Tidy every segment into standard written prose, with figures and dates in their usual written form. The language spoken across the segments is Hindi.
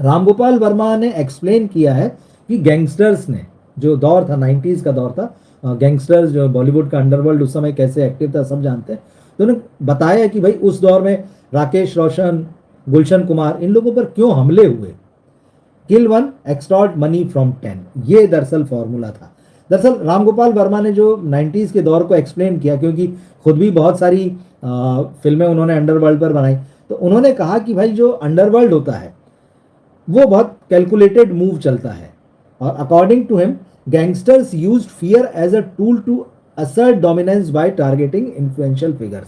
रामगोपाल वर्मा ने एक्सप्लेन किया है कि गैंगस्टर्स ने, जो दौर था 90s का दौर था, गैंगस्टर्स जो बॉलीवुड का अंडरवर्ल्ड उस समय कैसे एक्टिव था सब जानते हैं, तो उन्होंने बताया कि भाई उस दौर में राकेश रोशन, गुलशन कुमार, इन लोगों पर क्यों हमले हुए। किल वन, एक्सटॉर्ट मनी फ्रॉम 10, ये दरअसल फॉर्मूला था। दरअसल रामगोपाल वर्मा ने जो 90s के दौर को एक्सप्लेन किया, क्योंकि खुद भी बहुत सारी फिल्में उन्होंने अंडरवर्ल्ड पर बनाई, तो उन्होंने कहा कि भाई जो अंडरवर्ल्ड होता है वो बहुत कैलकुलेटेड मूव चलता है, और according to him gangsters used fear as a tool to assert dominance by targeting influential figures.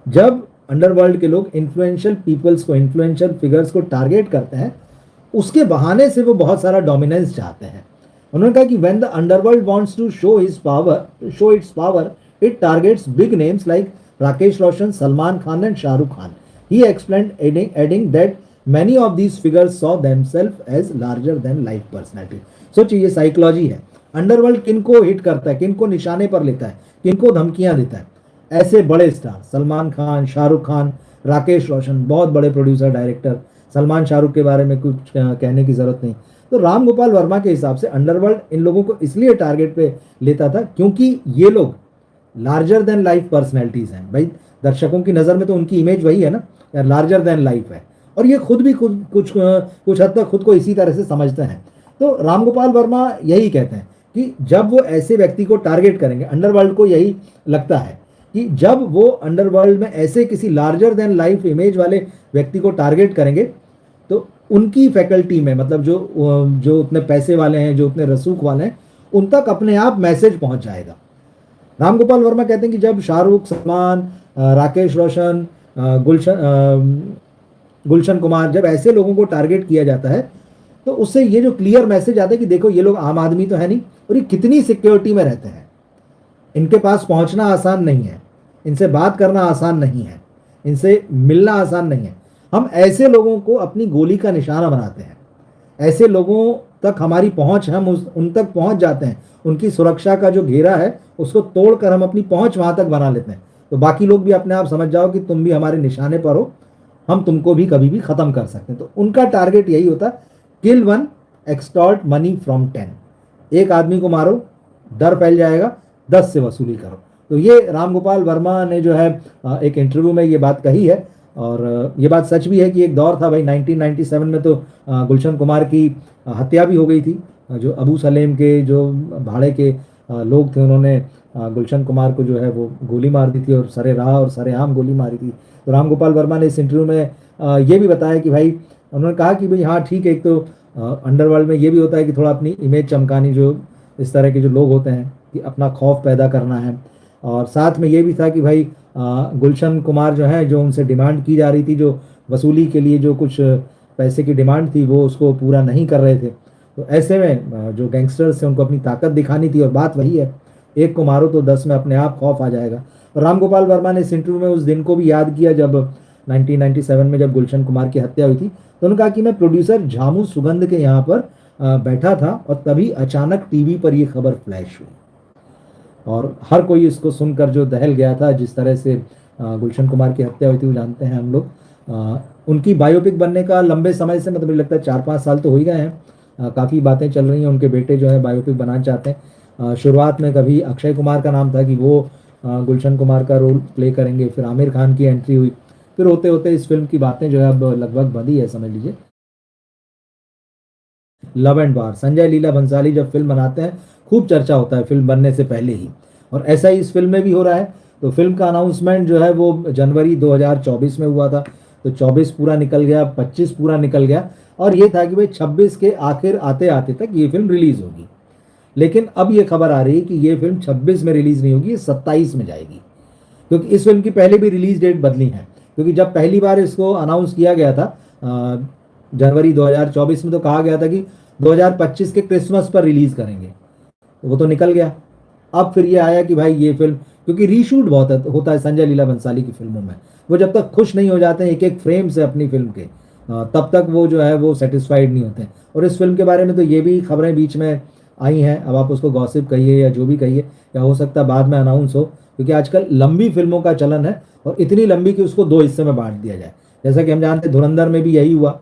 जब अंडरवर्ल्ड के लोग इन्फ्लुएंशियल पीपल्स को, इन्फ्लुएंशियल फिगर्स को टारगेट करते हैं, उसके बहाने से वो बहुत सारा डोमिनेंस चाहते हैं। उन्होंने कहा कि when the underworld wants to show its power, it targets big names like Rakesh Roshan, Salman Khan and Shahrukh Khan. He explained, adding that many of these figures saw themselves as larger than life personality। सोचिए ये साइकोलॉजी है। अंडरवर्ल्ड किनको हिट करता है, किनको निशाने पर लेता है, किनको धमकियां देता है, ऐसे बड़े स्टार सलमान खान, शाहरुख खान, राकेश रोशन, बहुत बड़े प्रोड्यूसर डायरेक्टर, सलमान शाहरुख के बारे में कुछ कहने की जरूरत नहीं। तो राम गोपाल वर्मा के हिसाब से अंडरवर्ल्ड इन लोगों को इसलिए टारगेट पे लेता था क्योंकि ये लोग लार्जर देन लाइफ पर्सनैलिटीज हैं। भाई दर्शकों की नज़र में तो उनकी इमेज वही है ना, लार्जर देन लाइफ है, और ये खुद भी कुछ हद तक खुद को इसी तरह से समझते हैं। तो रामगोपाल वर्मा यही कहते हैं कि जब वो ऐसे व्यक्ति को टारगेट करेंगे, अंडरवर्ल्ड को यही लगता है कि जब वो अंडरवर्ल्ड में ऐसे किसी लार्जर देन लाइफ इमेज वाले व्यक्ति को टारगेट करेंगे, तो उनकी फैकल्टी में, मतलब जो उतने पैसे वाले हैं, जो उतने रसूख वाले हैं, उन तक अपने आप मैसेज पहुंच जाएगा। रामगोपाल वर्मा कहते हैं कि जब शाहरुख, सलमान, राकेश रोशन, गुलशन कुमार, जब ऐसे लोगों को टारगेट किया जाता है, तो उससे ये जो क्लियर मैसेज आता है कि देखो ये लोग आम आदमी तो है नहीं, और ये कितनी सिक्योरिटी में रहते हैं, इनके पास पहुंचना आसान नहीं है, इनसे बात करना आसान नहीं है, इनसे मिलना आसान नहीं है। हम ऐसे लोगों को अपनी गोली का निशाना बनाते हैं, ऐसे लोगों तक हमारी पहुंच, हम उन तक पहुंच जाते हैं, उनकी सुरक्षा का जो घेरा है उसको तोड़कर हम अपनी पहुंच वहां तक बना लेते हैं। तो बाकी लोग भी अपने आप समझ जाओ कि तुम भी हमारे निशाने पर हो, हम तुमको भी कभी भी खत्म कर सकते हैं। तो उनका टारगेट यही होता है, किल वन, एक्सटॉर्ट मनी फ्रॉम 10। एक आदमी को मारो, डर फैल जाएगा, 10 से वसूली करो। तो ये रामगोपाल वर्मा ने जो है एक इंटरव्यू में ये बात कही है, और ये बात सच भी है कि एक दौर था भाई 1997 में तो गुलशन कुमार की हत्या भी हो गई थी। जो अबू सलेम के जो भाड़े के लोग थे, उन्होंने गुलशन कुमार को जो है वो गोली मार दी थी, और सरेराह और सरेआम गोली मारी थी। तो रामगोपाल वर्मा ने इस इंटरव्यू में ये भी बताया कि भाई, उन्होंने कहा कि भाई हाँ ठीक है, एक तो अंडरवर्ल्ड में ये भी होता है कि थोड़ा अपनी इमेज चमकानी, जो इस तरह के जो लोग होते हैं कि अपना खौफ पैदा करना है, और साथ में ये भी था कि भाई गुलशन कुमार जो है, जो उनसे डिमांड की जा रही थी, जो वसूली के लिए जो कुछ पैसे की डिमांड थी, वो उसको पूरा नहीं कर रहे थे। तो ऐसे में जो गैंगस्टर्स थे उनको अपनी ताकत दिखानी थी, और बात वही है, एक को मारो तो 10 में अपने आप खौफ आ जाएगा। और रामगोपाल वर्मा ने इस इंटरव्यू में उस दिन को भी याद किया जब 1997 में जब गुलशन कुमार की हत्या हुई थी, तो उन्होंने कहा कि मैं प्रोड्यूसर झामू सुगंध के यहाँ पर बैठा था, और तभी अचानक टीवी पर ये खबर फ्लैश हुई, और हर कोई इसको सुनकर जो दहल गया था। जिस तरह से गुलशन कुमार की हत्या हुई थी वो जानते हैं हम लोग। उनकी बायोपिक बनने का लंबे समय से, मतलब मुझे लगता है 4-5 साल तो हो ही गए हैं, काफ़ी बातें चल रही हैं, उनके बेटे जो है बायोपिक बनाना चाहते हैं। शुरुआत में कभी अक्षय कुमार का नाम था कि वो गुलशन कुमार का रोल प्ले करेंगे, फिर आमिर खान की एंट्री हुई, फिर होते होते इस फिल्म की बातें जो है अब लगभग बंदी है, समझ लीजिए। लव एंड वार, संजय लीला भंसाली जब फिल्म बनाते हैं खूब चर्चा होता है फिल्म बनने से पहले ही, और ऐसा ही इस फिल्म में भी हो रहा है। तो फिल्म का अनाउंसमेंट जो है वो जनवरी 2024 में हुआ था, तो 24 पूरा निकल गया, 25 पूरा निकल गया, और ये था कि भाई 26 के आखिर आते आते तक ये फिल्म रिलीज होगी। लेकिन अब ये खबर आ रही है कि ये फिल्म 26 में रिलीज नहीं होगी, ये 27 में जाएगी, क्योंकि इस फिल्म की पहले भी रिलीज डेट बदली है। क्योंकि जब पहली बार इसको अनाउंस किया गया था जनवरी 2024 में, तो कहा गया था कि 2025 के क्रिसमस पर रिलीज करेंगे, तो वो तो निकल गया। अब फिर ये आया कि भाई ये फिल्म, क्योंकि रीशूट बहुत होता है संजय लीला भंसाली की फिल्मों में, वो जब तक खुश नहीं हो जाते हैं एक एक फ्रेम से अपनी फिल्म के, तब तक वो जो है वो सेटिस्फाइड नहीं होते हैं। और इस फिल्म के बारे में तो ये भी खबरें बीच में आई हैं, अब आप उसको गॉसिप कहिए या जो भी कहिए, या हो सकता है बाद में अनाउंस हो, क्योंकि आजकल लंबी फिल्मों का चलन है, और इतनी लंबी कि उसको 2 हिस्से में बांट दिया जाए। जैसा कि हम जानते हैं धुरंधर में भी यही हुआ,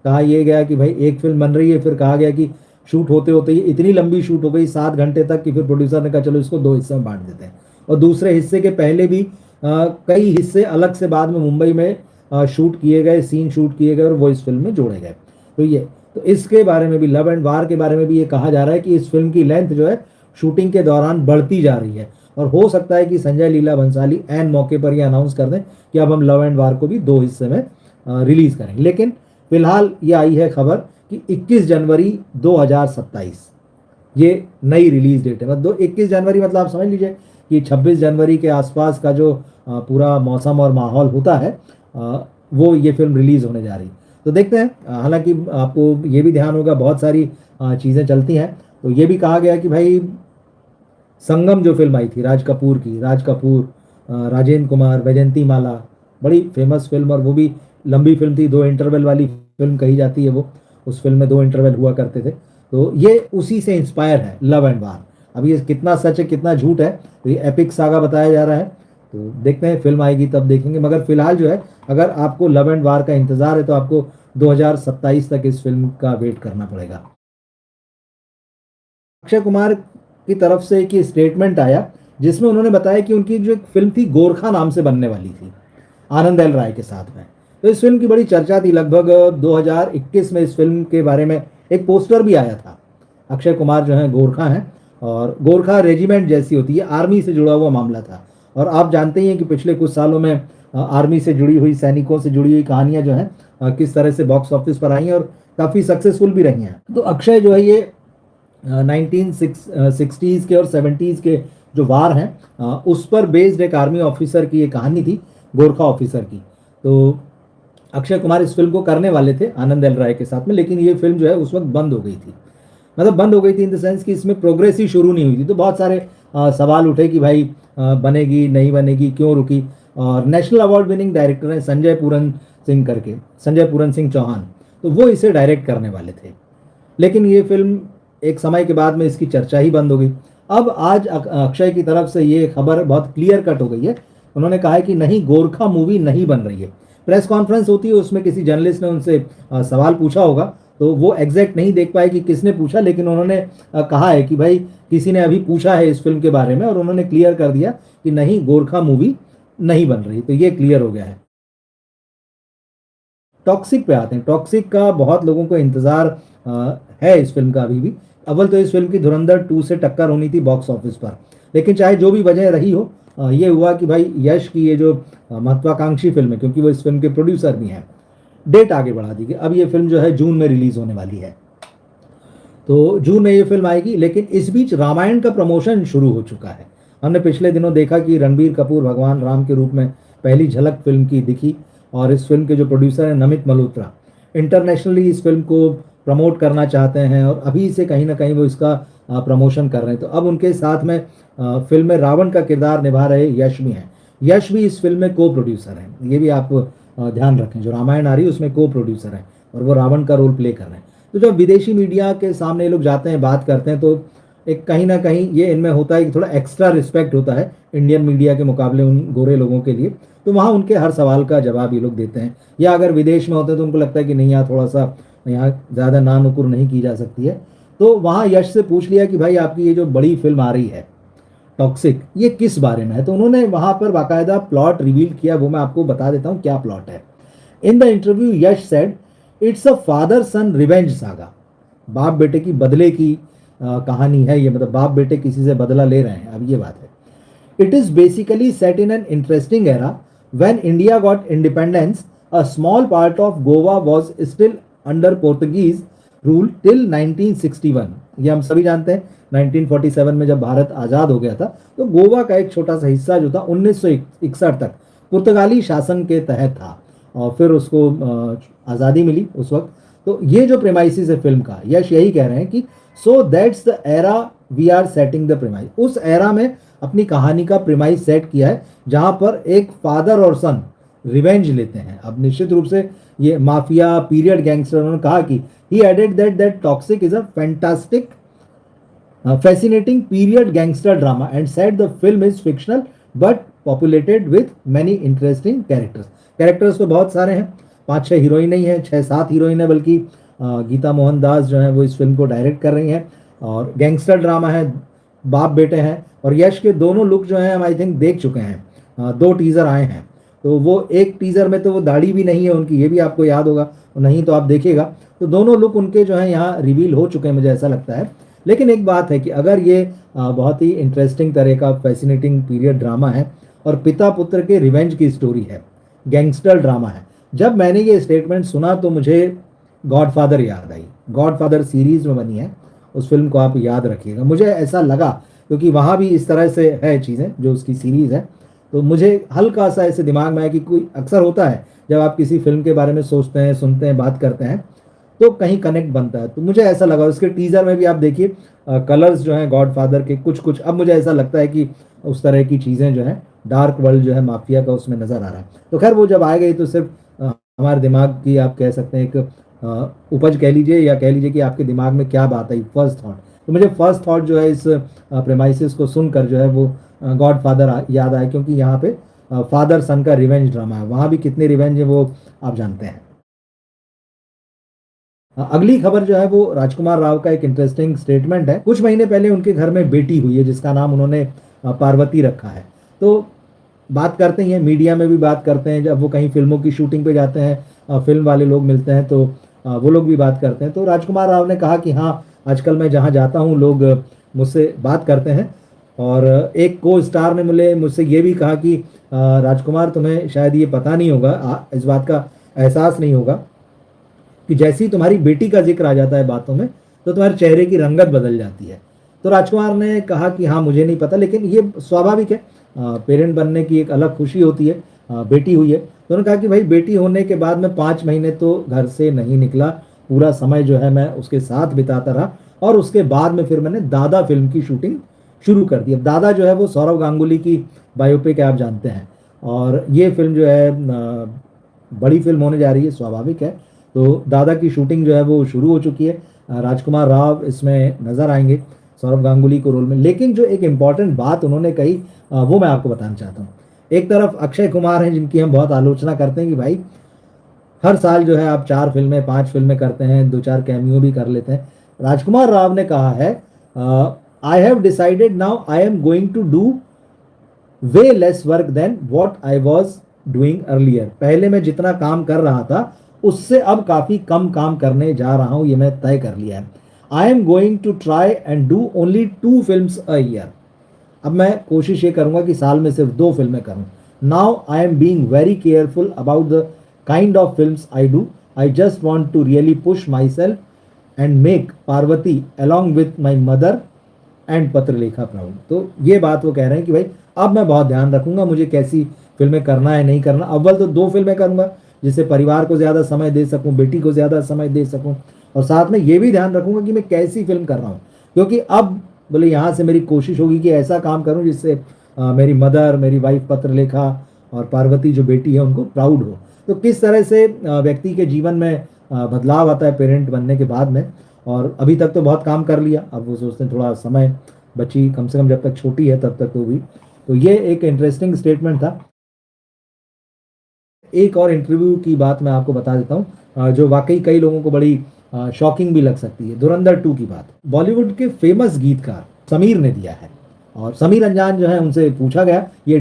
कहा यह गया कि भाई एक फिल्म बन रही है, फिर कहा गया कि शूट होते होते ही इतनी लंबी शूट हो गई 7 घंटे तक कि फिर प्रोड्यूसर ने कहा चलो इसको 2 हिस्सों में बांट देते हैं। और दूसरे हिस्से के पहले भी कई हिस्से अलग से बाद में मुंबई में शूट किए गए, सीन शूट किए गए और वो इस फिल्म में जोड़े गए। तो इसके बारे में भी, लव एंड वार के बारे में भी ये कहा जा रहा है कि इस फिल्म की लेंथ जो है शूटिंग के दौरान बढ़ती जा रही है, और हो सकता है कि संजय लीला भंसाली एन मौके पर ये अनाउंस कर दें कि अब हम लव एंड वार को भी 2 हिस्से में रिलीज करेंगे। लेकिन फिलहाल ये आई है खबर कि 21 जनवरी 2027 ये नई रिलीज डेट है। मतलब 21 जनवरी मतलब आप समझ लीजिए कि 26 जनवरी के आसपास का जो पूरा मौसम और माहौल होता है, वो ये फिल्म रिलीज होने जा रही। तो देखते हैं। हालांकि आपको ये भी ध्यान होगा बहुत सारी चीज़ें चलती हैं। तो ये भी कहा गया कि भाई संगम जो फिल्म आई थी राज कपूर की, राज कपूर, राजेंद्र कुमार, वैजयंती माला, बड़ी फेमस फिल्म, और वो भी लंबी फिल्म थी, 2 इंटरवल वाली फिल्म कही जाती है वो। उस फिल्म में 2 इंटरवल हुआ करते थे। तो ये उसी से इंस्पायर है लव एंड वार। अब ये कितना सच है कितना झूठ है, तो ये एपिक सागा बताया जा रहा है। तो देखते हैं, फिल्म आएगी तब देखेंगे। मगर फिलहाल जो है, अगर आपको लव एंड वार का इंतजार है तो आपको 2027 तक इस फिल्म का वेट करना पड़ेगा। अक्षय कुमार की तरफ से एक स्टेटमेंट आया जिसमें उन्होंने बताया कि उनकी जो एक फिल्म थी गोरखा नाम से बनने वाली थी आनंद एल राय के साथ में। तो इस फिल्म की बड़ी चर्चा थी। लगभग 2021 में इस फिल्म के बारे में एक पोस्टर भी आया था। अक्षय कुमार जो है गोरखा हैं, और गोरखा रेजिमेंट जैसी होती है, आर्मी से जुड़ा हुआ मामला था। और आप जानते ही हैं कि पिछले कुछ सालों में आर्मी से जुड़ी हुई, सैनिकों से जुड़ी हुई कहानियां जो हैं किस तरह से बॉक्स ऑफिस पर आई हैं और काफ़ी सक्सेसफुल भी रही हैं। तो अक्षय जो है ये 1960s के और 70s के जो वार हैं उस पर बेस्ड एक आर्मी ऑफिसर की ये कहानी थी, गोरखा ऑफिसर की। तो अक्षय कुमार इस फिल्म को करने वाले थे आनंद एल राय के साथ में, लेकिन ये फिल्म जो है उस वक्त बंद हो गई थी। मतलब बंद हो गई थी इन द सेंस कि इसमें प्रोग्रेस ही शुरू नहीं हुई थी। तो बहुत सारे सवाल उठे कि भाई बनेगी नहीं बनेगी, क्यों रुकी। और नेशनल अवार्ड विनिंग डायरेक्टर है संजय पूरन सिंह करके, संजय पूरन सिंह चौहान, तो वो इसे डायरेक्ट करने वाले थे। लेकिन ये फिल्म एक समय के बाद में इसकी चर्चा ही बंद हो गई। अब आज अक्षय की तरफ से ये खबर बहुत क्लियर कट हो गई है। उन्होंने कहा है कि नहीं, गोरखा मूवी नहीं बन रही है। प्रेस कॉन्फ्रेंस होती है, उसमें किसी जर्नलिस्ट ने उनसे सवाल पूछा होगा, तो वो एग्जैक्ट नहीं देख पाए कि किसने पूछा, लेकिन उन्होंने कहा है कि भाई किसी ने अभी पूछा है इस फिल्म के बारे में, और उन्होंने क्लियर कर दिया कि नहीं, गोरखा मूवी नहीं बन रही। तो ये क्लियर हो गया है। टॉक्सिक पे आते हैं। टॉक्सिक का बहुत लोगों को इंतजार है इस फिल्म का अभी भी। अव्वल तो इस फिल्म की धुरंधर 2 से टक्कर होनी थी बॉक्स ऑफिस पर, लेकिन चाहे जो भी वजह रही हो, ये हुआ कि भाई यश की ये जो महत्वाकांक्षी फिल्म है, क्योंकि वो इस फिल्म के प्रोड्यूसर भी हैं, डेट आगे बढ़ा दी गई। अब ये फिल्म जो है जून में रिलीज होने वाली है। तो जून में ये फिल्म आएगी। लेकिन इस बीच रामायण का प्रमोशन शुरू हो चुका है। हमने पिछले दिनों देखा कि रणबीर कपूर भगवान राम के रूप में पहली झलक फिल्म की दिखी, और इस फिल्म के जो प्रोड्यूसर हैं नमित मल्होत्रा, इंटरनेशनली इस फिल्म को प्रमोट करना चाहते हैं, और अभी से कहीं ना कहीं वो इसका प्रमोशन कर रहे हैं। तो अब उनके साथ में फिल्म में रावण का किरदार निभा रहे यश भी हैं। यश भी इस फिल्म में को प्रोड्यूसर हैं। ये भी आप ध्यान रखें, जो रामायण आ रही है उसमें को प्रोड्यूसर हैं, और वो रावण का रोल प्ले कर रहे हैं। तो जब विदेशी मीडिया के सामने ये लोग जाते हैं, बात करते हैं, तो एक कहीं ना कहीं ये इनमें होता है कि थोड़ा एक्स्ट्रा रिस्पेक्ट होता है इंडियन मीडिया के मुकाबले उन गोरे लोगों के लिए। तो वहाँ उनके हर सवाल का जवाब ये लोग देते हैं। या अगर विदेश में होते हैं तो उनको लगता है कि नहीं, यहाँ थोड़ा सा, यहाँ ज़्यादा ना नुकुर नहीं की जा सकती है। तो वहाँ यश से पूछ लिया कि भाई आपकी ये जो बड़ी फिल्म आ रही है टॉक्सिक, ये किस बारे में है। तो उन्होंने वहाँ पर बाकायदा प्लॉट रिवील किया। वो मैं आपको बता देता हूँ क्या प्लॉट है। In the interview Yash said it's a father son revenge saga. बाप बेटे की बदले की कहानी है ये, मतलब बाप बेटे किसी से बदला ले रहे हैं, अब ये बात है। It is basically set in an interesting era when India got independence, a small part of Goa was still under Portuguese rule till 1961। ये हम सभी जानते हैं 1947 में जब भारत आज़ाद हो गया था, तो गोवा का एक छोटा सा हिस्सा जो था 1961 तक पुर्तगाली शासन के तहत था, और फिर उसको आज़ादी मिली उस वक्त। तो ये जो प्रेमाइसिस है फिल्म का, यश यही कह रहे हैं कि so that's the era we are setting the premise. उस एरा में अपनी कहानी का प्रेमाइस सेट किया है, जहां पर एक फादर और सन रिवेंज लेते हैं। अब निश्चित रूप से ये माफिया पीरियड गैंगस्टर, उन्होंने कहा कि he added that Toxic is a fantastic fascinating period gangster drama and said the film is fictional but populated with many interesting characters। तो बहुत सारे हैं, 5-6 हीरोइन नहीं है, 6-7 हीरोइन है, बल्कि गीता मोहन दास जो है वो इस फिल्म को डायरेक्ट कर रही हैं। और गैंगस्टर ड्रामा है, बाप बेटे हैं। और यश के दोनों लुक जो हैं हम आई थिंक देख चुके हैं, 2 टीज़र आए हैं। तो वो एक टीज़र में तो वो दाढ़ी भी नहीं है उनकी, ये भी आपको याद होगा, नहीं तो आप देखिएगा। तो दोनों लुक उनके जो है यहाँ रिवील हो चुके हैं, मुझे ऐसा लगता है। लेकिन एक बात है कि अगर ये बहुत ही इंटरेस्टिंग तरह का फैसिनेटिंग पीरियड ड्रामा है और पिता पुत्र के रिवेंज की स्टोरी है, गैंगस्टर ड्रामा है, जब मैंने ये स्टेटमेंट सुना तो मुझे गॉडफादर याद आई। गॉडफादर सीरीज में बनी है, उस फिल्म को आप याद रखिएगा। मुझे ऐसा लगा क्योंकि वहाँ भी इस तरह से है चीज़ें जो उसकी सीरीज़ है, तो मुझे हल्का सा ऐसे दिमाग में आया कि कोई अक्सर होता है जब आप किसी फिल्म के बारे में सोचते हैं, सुनते हैं, बात करते हैं, तो कहीं कनेक्ट बनता है। तो मुझे ऐसा लगा, उसके टीज़र में भी आप देखिए कलर्स जो हैं गॉडफादर के कुछ कुछ, अब मुझे ऐसा लगता है कि उस तरह की चीज़ें जो हैं, डार्क वर्ल्ड जो है माफिया का उसमें नज़र आ रहा है। तो खैर वो जब आ गई तो सिर्फ हमारे दिमाग की आप कह सकते हैं एक उपज कह लीजिए, या कह लीजिए कि आपके दिमाग में क्या बात आई, फर्स्ट थॉट। तो मुझे फर्स्ट थॉट जो है इस प्रेमाइसिस को सुनकर जो है वो गॉडफादर याद आया, क्योंकि यहाँ पे फादर सन का रिवेंज ड्रामा है। वहाँ भी कितने रिवेंज है वो आप जानते हैं। अगली खबर जो है वो राजकुमार राव का एक इंटरेस्टिंग स्टेटमेंट है। कुछ महीने पहले उनके घर में बेटी हुई है जिसका नाम उन्होंने पार्वती रखा है। तो बात करते हैं, मीडिया में भी बात करते हैं, जब वो कहीं फिल्मों की शूटिंग पे जाते हैं, फिल्म वाले लोग मिलते हैं तो वो लोग भी बात करते हैं। तो राजकुमार राव ने कहा कि हाँ, आजकल मैं जहाँ जाता हूँ लोग मुझसे बात करते हैं। और एक को स्टार ने मुझसे ये भी कहा कि राजकुमार तुम्हें शायद ये पता नहीं होगा, इस बात का एहसास नहीं होगा कि जैसे ही तुम्हारी बेटी का जिक्र आ जाता है बातों में तो तुम्हारे चेहरे की रंगत बदल जाती है। तो राजकुमार ने कहा कि हाँ मुझे नहीं पता, लेकिन ये स्वाभाविक है, पेरेंट बनने की एक अलग खुशी होती है। बेटी हुई है तो उन्होंने कहा कि भाई बेटी होने के बाद में 5 महीने तो घर से नहीं निकला, पूरा समय जो है मैं उसके साथ बिताता रहा। और उसके बाद में फिर मैंने दादा फिल्म की शूटिंग शुरू कर दी। अब दादा जो है वो सौरव गांगुली की बायोपिक है, आप जानते हैं, और ये फिल्म जो है बड़ी फिल्म होने जा रही है, स्वाभाविक है। तो दादा की शूटिंग जो है वो शुरू हो चुकी है। राजकुमार राव इसमें नज़र आएंगे सौरव गांगुली को रोल में। लेकिन जो एक इम्पॉर्टेंट बात उन्होंने कही वो मैं आपको बताना चाहता हूँ। एक तरफ अक्षय कुमार हैं जिनकी हम बहुत आलोचना करते हैं कि भाई हर साल जो है आप 4 फिल्में 5 फिल्में करते हैं, 2-4 कैमियो भी कर लेते हैं। राजकुमार राव ने कहा है, I have decided now I am going to do way less work than what I was doing earlier. पहले मैं जितना काम कर रहा था उससे अब काफ़ी कम काम करने जा रहा हूँ, ये मैं तय कर लिया है। I am going to try and do only 2 films a year. अब मैं कोशिश ये करूँगा कि साल में सिर्फ 2 फिल्में करूँ। Now I am being very careful about the kind of films I do. I just want to really push myself and make Parvati along with my mother and Patralekha proud. तो ये बात वो कह रहे हैं कि भाई अब मैं बहुत ध्यान रखूंगा मुझे कैसी फिल्में करना है, नहीं करना। अव्वल तो 2 फिल्में करूंगा जिससे परिवार को ज़्यादा समय दे सकूं, बेटी को ज़्यादा समय दे सकूं, और साथ में ये भी ध्यान रखूंगा कि मैं कैसी फिल्म कर रहा हूँ। क्योंकि अब बोले यहाँ से मेरी कोशिश होगी कि ऐसा काम करूँ जिससे मेरी मदर, मेरी वाइफ पत्रलेखा और पार्वती जो बेटी है उनको प्राउड हो। तो किस तरह से व्यक्ति के जीवन में बदलाव आता है पेरेंट बनने के बाद में। और अभी तक तो बहुत काम कर लिया, अब वो सोचते हैं थोड़ा समय बची, कम से कम जब तक छोटी है तब तक तो भी। तो ये एक इंटरेस्टिंग स्टेटमेंट था। एक और इंटरव्यू की बात मैं आपको बता देता हूँ जो वाकई कई लोगों को बड़ी शॉकिंग भी लग सकती है। धुरंधर 2 की बात बॉलीवुड के फेमस गीतकार समीर ने दिया है। और समीर अंजान जो है उनसे पूछा गया, ये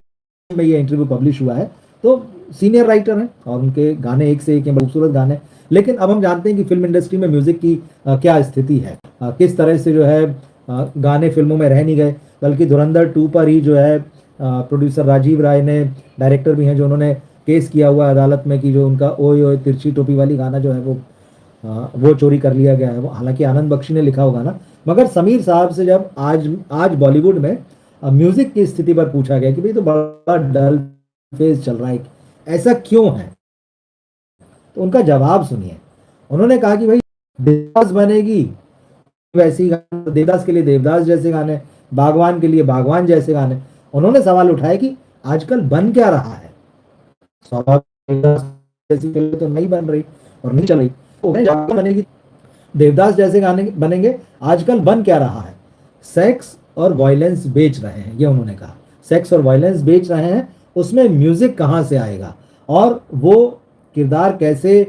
इंटरव्यू पब्लिश हुआ है। तो सीनियर राइटर हैं और उनके गाने एक से एक हैं, खूबसूरत गाने। लेकिन अब हम जानते हैं कि फिल्म इंडस्ट्री में म्यूजिक की क्या स्थिति है, किस तरह से जो है गाने फिल्मों में रह नहीं गए, बल्कि धुरंधर 2 पर ही जो है प्रोड्यूसर राजीव राय ने, डायरेक्टर भी हैं जो उन्होंने केस किया हुआ है अदालत में कि जो उनका ओए ओए तिरछी टोपी वाली गाना जो है वो चोरी कर लिया गया है। वो हालांकि आनंद बख्शी ने लिखा होगा ना, मगर समीर साहब से जब आज बॉलीवुड में म्यूजिक की स्थिति पर पूछा गया कि भाई तो बड़ा डल फेज चल रहा है, ऐसा क्यों है, तो उनका जवाब सुनिए। उन्होंने कहा कि भाई देवदास बनेगी वैसी गाने, देवदास के लिए देवदास जैसे गाने, बागवान के लिए बागवान जैसे गाने। उन्होंने सवाल उठाया कि आजकल बन क्या रहा है। स्वाभाविक जैसी फिल्म तो नहीं बन रही और नहीं चल रही, तो बनेगी देवदास जैसे गाने बनेंगे। आजकल बन क्या रहा है, सेक्स और वायलेंस बेच रहे हैं, ये उन्होंने कहा। सेक्स और वायलेंस बेच रहे हैं, उसमें म्यूजिक कहाँ से आएगा। और वो किरदार कैसे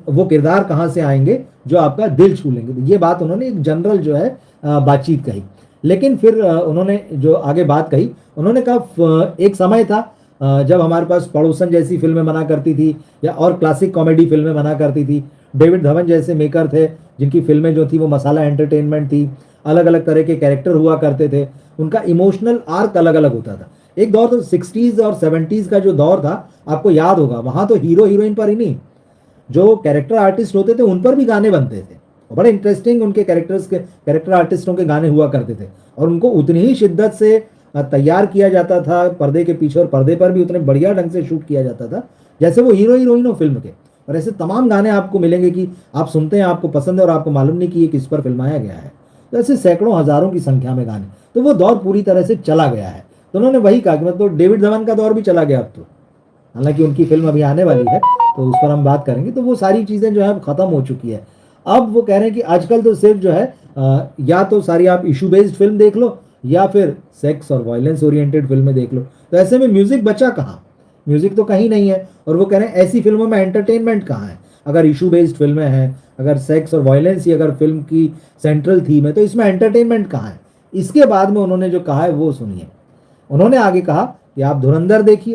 वो किरदार कहाँ से आएंगे जो आपका दिल छू लेंगे। तो ये बात उन्होंने एक जनरल जो है बातचीत कही। लेकिन फिर उन्होंने जो आगे बात कही, उन्होंने कहा एक समय था जब हमारे पास पड़ोसन जैसी फिल्में बना करती थी या और क्लासिक कॉमेडी फिल्में बना करती थी। डेविड धवन जैसे मेकर थे जिनकी फिल्में जो थी वो मसाला एंटरटेनमेंट थी, अलग अलग तरह के कैरेक्टर हुआ करते थे, उनका इमोशनल आर्क अलग अलग होता था। एक दौर तो 60s और 70s का जो दौर था आपको याद होगा, वहां तो हीरो हीरोइन पर ही नहीं, जो कैरेक्टर आर्टिस्ट होते थे उन पर भी गाने बनते थे और बड़े इंटरेस्टिंग उनके कैरेक्टर आर्टिस्टों के गाने हुआ करते थे और उनको उतनी ही शिद्दत से तैयार किया जाता था पर्दे के पीछे, और पर्दे पर भी उतने बढ़िया ढंग से शूट किया जाता था जैसे वो हीरो हीरोइन हो फिल्म के। और ऐसे तमाम गाने आपको मिलेंगे कि आप सुनते हैं, आपको पसंद है और आपको मालूम नहीं कि ये किस पर फिल्माया गया है। तो ऐसे सैकड़ों हजारों की संख्या में गाने, तो वो दौर पूरी तरह से चला गया है। तो उन्होंने वही कहा कि मतलब डेविड धवन का दौर भी चला गया अब तो, हालांकि उनकी फिल्म अभी आने वाली है तो उस पर हम बात करेंगे। तो वो सारी चीज़ें जो है खत्म हो चुकी है। अब वो कह रहे हैं कि आजकल तो सिर्फ जो है या तो सारी आप इशू बेस्ड फिल्म देख लो या फिर सेक्स और वायलेंस ओरिएंटेड फिल्में देख लो। तो ऐसे में म्यूजिक बचा कहाँ? म्यूजिक तो कहीं नहीं है। और वो कह रहे हैं ऐसी फिल्मों में एंटरटेनमेंट कहाँ है? अगर इशू बेस्ड फिल्में हैं, अगर सेक्स और वायलेंस ही अगर फिल्म की सेंट्रल थीम है, तो इसमें एंटरटेनमेंट कहाँ है? इसके बाद में उन्होंने जो कहा है वो सुनिए। उन्होंने आगे कहा कि आप धुरंधर देखिए।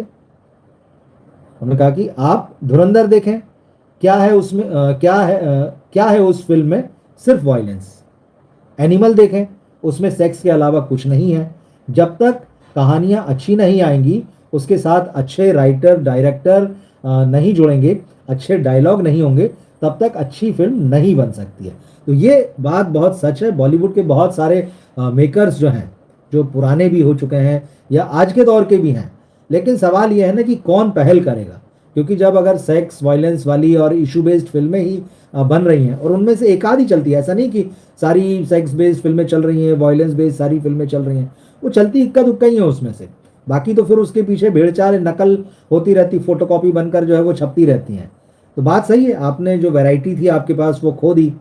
उन्होंने कहा कि आप धुरंधर देखें, क्या है उसमें क्या है उस फिल्म में? सिर्फ वायलेंस। एनिमल देखें, उसमें सेक्स के अलावा कुछ नहीं है। जब तक कहानियां अच्छी नहीं आएंगी, उसके साथ अच्छे राइटर डायरेक्टर नहीं जुड़ेंगे, अच्छे डायलॉग नहीं होंगे, तब तक अच्छी फिल्म नहीं बन सकती है। तो ये बात बहुत सच है। बॉलीवुड के बहुत सारे मेकर्स जो हैं, जो पुराने भी हो चुके हैं या आज के दौर के भी हैं, लेकिन सवाल यह है ना कि कौन पहल करेगा। क्योंकि जब अगर सेक्स वायलेंस वाली और इशू बेस्ड फिल्में ही बन रही हैं और उनमें से एक आधी चलती है, ऐसा नहीं कि सारी सेक्स बेस्ड फिल्में चल रही हैं, वायलेंस बेस्ड सारी फिल्में चल रही हैं, वो चलती इक्का दुक्का ही है उसमें से। बाकी तो फिर उसके पीछे भेड़चाल नकल होती रहती, फोटोकॉपी बनकर जो है वो छपती रहती हैं। तो बात सही है, आपने जो वैरायटी थी आपके पास वो खो दी,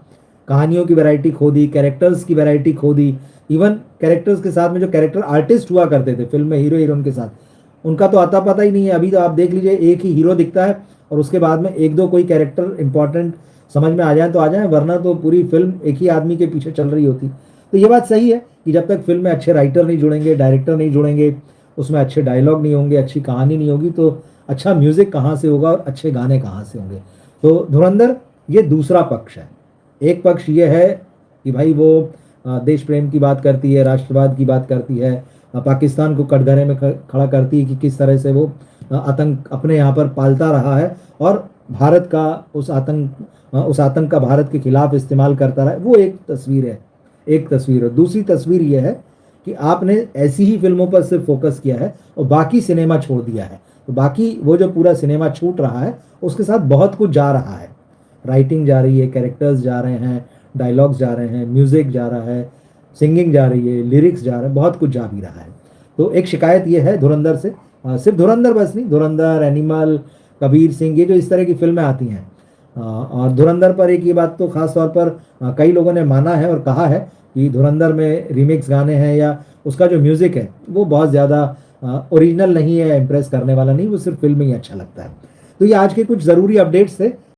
कहानियों की वैरायटी खो दी, कैरेक्टर्स की वैरायटी खो दी। इवन कैरेक्टर्स के साथ में जो कैरेक्टर आर्टिस्ट हुआ करते थे फिल्म में हीरो हीरोइन के साथ, उनका तो आता पता ही नहीं है। अभी तो आप देख लीजिए, एक ही हीरो दिखता है और उसके बाद में एक दो कोई कैरेक्टर इंपॉर्टेंट समझ में आ जाए तो आ जाए, वरना तो पूरी फिल्म एक ही आदमी के पीछे चल रही होती। तो ये बात सही है कि जब तक फिल्म में अच्छे राइटर नहीं जुड़ेंगे, डायरेक्टर नहीं जुड़ेंगे, उसमें अच्छे डायलॉग नहीं होंगे, अच्छी कहानी नहीं होगी, तो अच्छा म्यूजिक कहाँ से होगा और अच्छे गाने कहाँ से होंगे। तो धुरंधर ये दूसरा पक्ष है। एक पक्ष ये है कि भाई वो देश प्रेम की बात करती है, राष्ट्रवाद की बात करती है, पाकिस्तान को कटघरे में खड़ा करती है कि किस तरह से वो आतंक अपने यहाँ पर पालता रहा है और भारत का उस आतंक का भारत के खिलाफ इस्तेमाल करता रहा है। वो एक तस्वीर है, एक तस्वीर है। दूसरी तस्वीर ये है कि आपने ऐसी ही फिल्मों पर सिर्फ फोकस किया है और बाकी सिनेमा छोड़ दिया है। तो बाकी वो जो पूरा सिनेमा छूट रहा है उसके साथ बहुत कुछ जा रहा है, राइटिंग जा रही है, कैरेक्टर्स जा रहे हैं, डायलॉग्स जा रहे हैं, म्यूजिक जा रहा है, सिंगिंग जा रही है, लिरिक्स जा रहे हैं, बहुत कुछ जा भी रहा है। तो एक शिकायत ये है धुरंधर से, सिर्फ धुरंधर बस नहीं, धुरंधर, एनिमल, कबीर सिंह, ये जो इस तरह की फिल्में आती हैं, और धुरंधर पर एक ये बात तो खास तौर पर कई लोगों ने माना है और कहा है कि धुरंधर में रीमिक्स गाने हैं या उसका जो म्यूजिक है वो बहुत ज़्यादा ओरिजिनल नहीं है, इम्प्रेस करने वाला नहीं, वो सिर्फ फिल्म ही अच्छा लगता है। तो ये आज के कुछ ज़रूरी अपडेट्स थे।